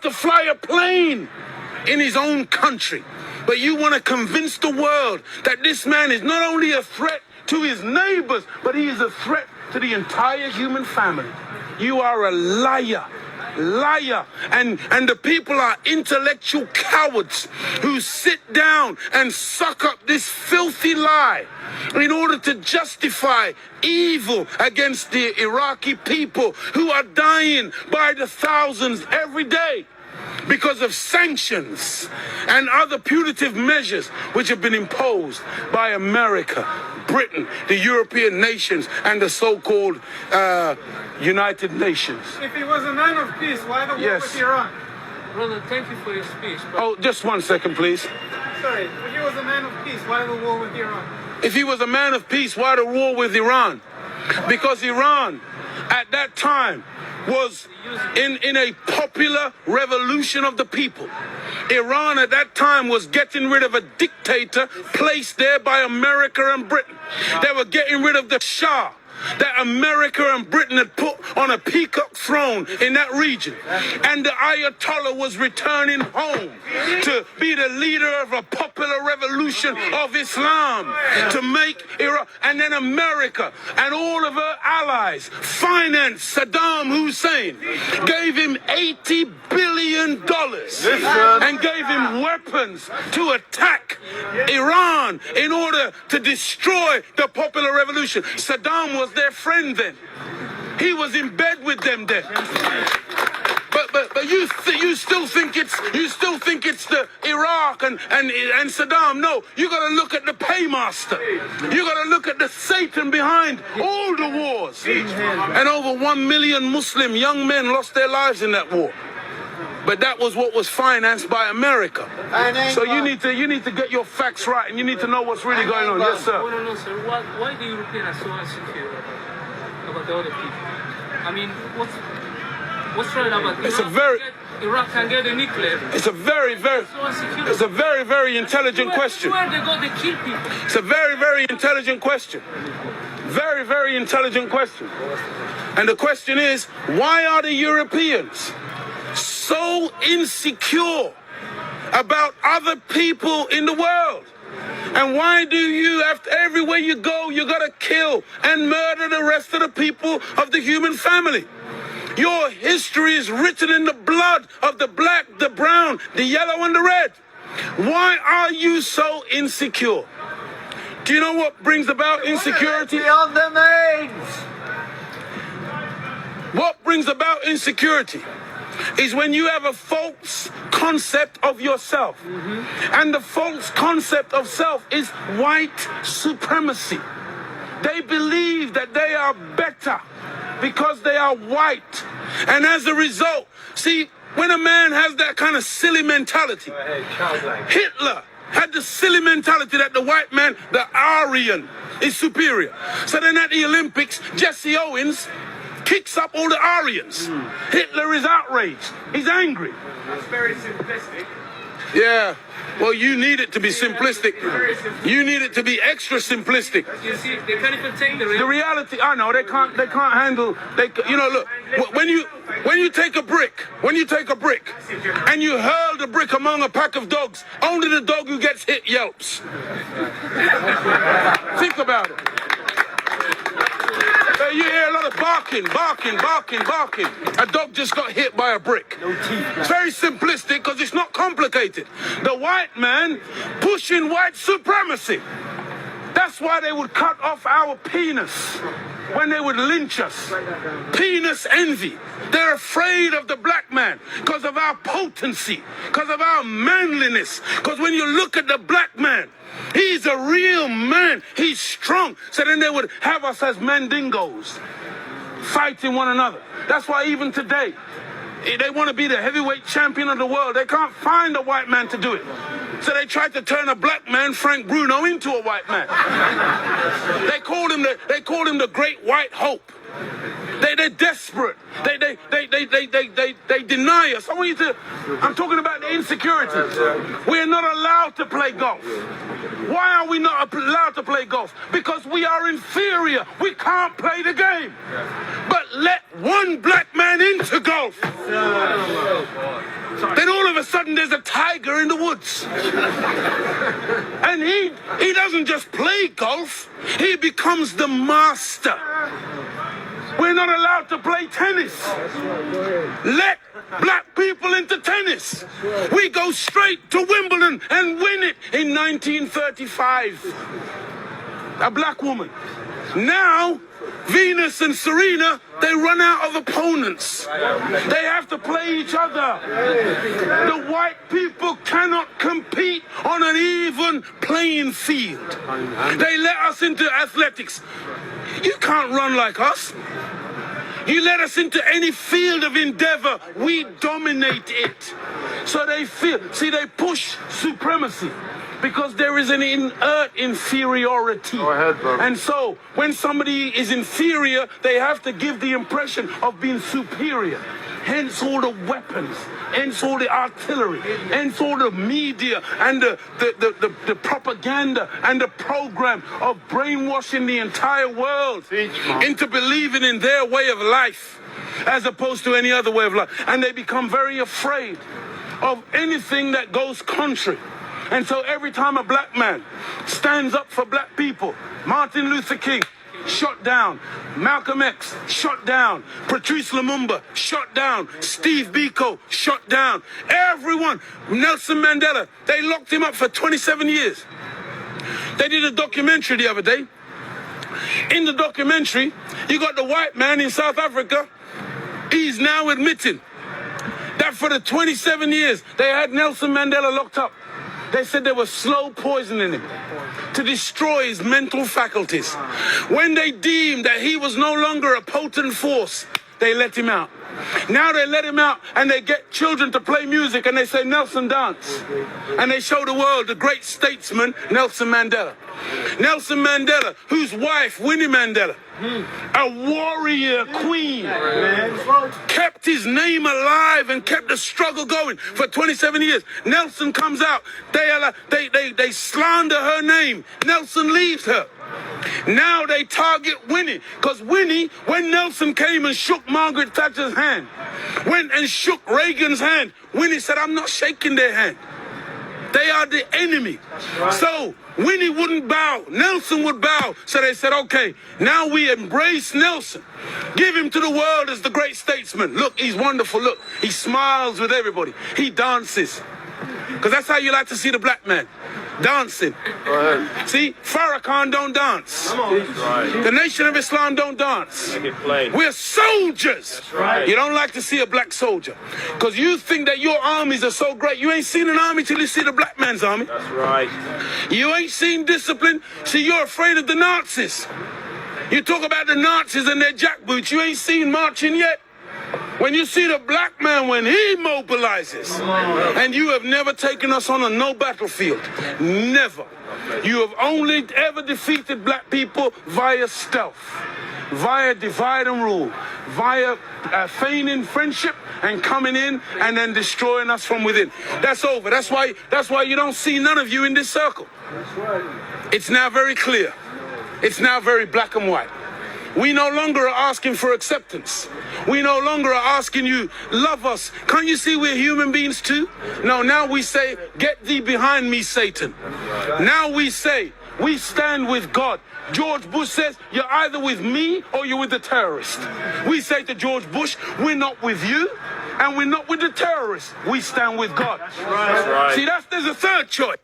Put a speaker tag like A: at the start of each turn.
A: to fly a plane in his own country. But you want to convince the world that this man is not only a threat to his neighbors, but he is a threat to the entire human family. You are a liar. Liar. And the people are intellectual cowards who sit down and suck up this filthy lie in order to justify evil against the Iraqi people who are dying by the thousands every day because of sanctions and other punitive measures which have been imposed by America, Britain, the European nations, and the so-called United Nations.
B: If he was a man of peace, why the war with Iran?
C: Brother, thank you for your speech.
A: Oh, just 1 second, please.
B: Sorry, if he was a man of peace, why the war with Iran?
A: If he was a man of peace, why the war with Iran? Because Iran, at that time, was in a popular revolution of the people. Iran at that time was getting rid of a dictator placed there by America and Britain. They were getting rid of the Shah that America and Britain had put on a peacock throne in that region. And the Ayatollah was returning home to be the leader of a popular revolution of Islam to make Iran. And then America and all of her allies financed Saddam Hussein, gave him $80 billion and gave him weapons to attack Iran in order to destroy the popular revolution. Saddam was their friend then. He was in bed with them then. But you still think it's the Iraq and Saddam. No, you got to look at the paymaster. You got to look at the Satan behind all the wars. And over 1 million Muslim young men lost their lives in that war. But that was what was financed by America. So you need to get your facts right, and you need to know what's really going on. Yes, sir.
C: I want to know, sir, why the Europeans are so insecure about the other people? I mean, what's right about Iraq can get a nuclear?
A: It's a very, very intelligent question.
C: Where they go, they kill people.
A: It's a very, very intelligent question. Very, very intelligent question. And the question is, why are the Europeans so insecure about other people in the world? And why do you, after everywhere you go, you gotta kill and murder the rest of the people of the human family? Your history is written in the blood of the black, the brown, the yellow, and the red. Why are you so insecure? Do you know what brings about insecurity?
D: Beyond the mains.
A: What brings about insecurity is when you have a false concept of yourself. And the false concept of self is white supremacy. They believe that they are better because they are white. And as a result, see, when a man has that kind of silly mentality, Hitler had the silly mentality that the white man, the Aryan, is superior. So then at the Olympics, Jesse Owens kicks up all the Aryans. Hitler is outraged. He's angry.
B: That's very simplistic.
A: Yeah. Well, you need it to be simplistic. You need it to be extra simplistic.
C: You see, they can't even take the
A: reality. I know they can't handle. Look, when you take a brick, and you hurl the brick among a pack of dogs, only the dog who gets hit yelps. Think about it. You hear a lot of barking. A dog just got hit by a brick. It's very simplistic because it's not complicated. The white man pushing white supremacy. That's why they would cut off our penis when they would lynch us. Penis envy. They're afraid of the black man because of our potency, because of our manliness. Because when you look at the black man, he's a real man. He's strong. So then they would have us as mandingos, fighting one another. That's why even today, they want to be the heavyweight champion of the world. They can't find a white man to do it. So they tried to turn a black man, Frank Bruno, into a white man. They called him the Great White Hope. They're desperate. They deny us. I'm talking about the insecurities. We're not allowed to play golf. Why are we not allowed to play golf? Because we are inferior. We can't play the game. But let one black man into golf. Then all of a sudden there's a tiger in the woods. And he doesn't just play golf, he becomes the master. We're not allowed to play tennis. Let black people into tennis. We go straight to Wimbledon and win it in 1935. A black woman. Now, Venus and Serena, they run out of opponents. They have to play each other. The white people cannot compete on an even playing field. They let us into athletics. You can't run like us. You let us into any field of endeavor, we dominate it. So they they push supremacy because there is an inert inferiority.
D: Go ahead, brother.
A: And so when somebody is inferior, they have to give the impression of being superior. Hence all the weapons, hence all the artillery, hence all the media and the propaganda and the program of brainwashing the entire world into believing in their way of life as opposed to any other way of life. And they become very afraid of anything that goes contrary. And so every time a black man stands up for black people, Martin Luther King, shot down. Malcolm X, shot down. Patrice Lumumba, shot down. Steve Biko, shot down. Everyone. Nelson Mandela, they locked him up for 27 years. They did a documentary the other day. In the documentary, you got the white man in South Africa. He's now admitting that for the 27 years they had Nelson Mandela locked up, they said they were slow poisoning him to destroy his mental faculties. When they deemed that he was no longer a potent force, they let him out. Now they let him out and they get children to play music and they say, Nelson dance. And they show the world the great statesman, Nelson Mandela. Nelson Mandela, whose wife, Winnie Mandela, a warrior queen, kept his name alive and kept the struggle going for 27 years. Nelson comes out, they slander her name. Nelson leaves her. Now they target Winnie, because Winnie, when Nelson came and shook Margaret Thatcher's hand, and shook Reagan's hand, Winnie said, I'm not shaking their hand. They are the enemy. So Winnie wouldn't bow. Nelson would bow. So they said, okay, now we embrace Nelson. Give him to the world as the great statesman. Look, he's wonderful. Look, he smiles with everybody. He dances. Because that's how you like to see the black man. Dancing. See, Farrakhan don't dance. The Nation of Islam don't dance. We're soldiers. You don't like to see a black soldier because you think that your armies are so great. You ain't seen an army till you see the black man's army.
D: That's right.
A: You ain't seen discipline. See, you're afraid of the Nazis. You talk about the Nazis and their jackboots. You ain't seen marching yet. When you see the black man when he mobilizes, and you have never taken us on a no battlefield, never. You have only ever defeated black people via stealth, via divide and rule, via feigning friendship and coming in and then destroying us from within. That's over. That's why you don't see none of you in this circle. It's now very clear. It's now very black and white. We no longer are asking for acceptance. We no longer are asking you, love us. Can't you see we're human beings too? No, now we say, get thee behind me, Satan. Now we say, we stand with God. George Bush says, you're either with me or you're with the terrorist. We say to George Bush, we're not with you and we're not with the terrorists. We stand with God.
D: That's right.
A: See, there's a third choice.